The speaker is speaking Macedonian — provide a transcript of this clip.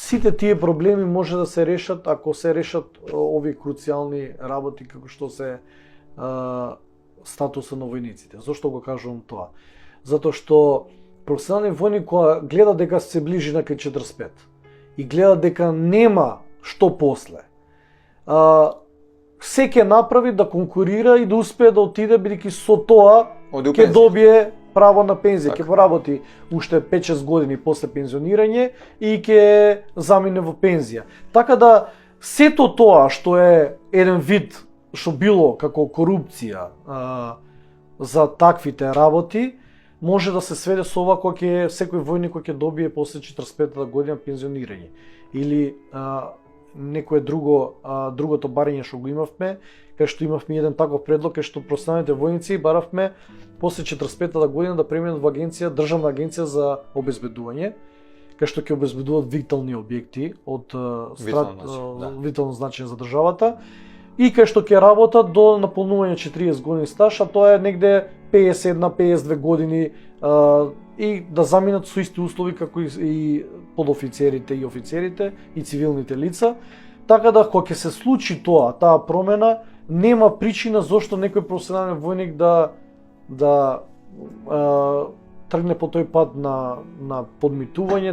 сите тие проблеми може да се решат ако се решат овие круцијални работи како што се статусот на војниците. Зошто го кажувам тоа? Затоа што професионалниот војник кога гледа дека се ближи на 45 и гледа дека нема што после, се ќе направи да конкурира и да успее да отиде, бидејќи со тоа ќе добие право на пензија, ќе поработи уште 5-6 години после пензионирање и ќе замине во пензија. Така да сето тоа што е еден вид што било како корупција за таквите работи може да се сведе со ова кога ќе секој војник кој ќе добие после 45-та година пензионирање или некое другото барање што го имавме, кај што имавме еден таков предлог кај што професионалните војници баравме после 45-та година да преминат во агенција, државна агенција за обезбедување, кај што ќе обезбедуваат витални објекти од витално значење за државата и кај што ќе работат до наполнување 40 години стаж, а тоа е негде 51-52 години и да заминат со исти услови како и подофицерите и офицерите и цивилните лица. Така да кога ќе се случи таа промена, нема причина зошто некој професионален војник да тргне по тој пат на подмитување,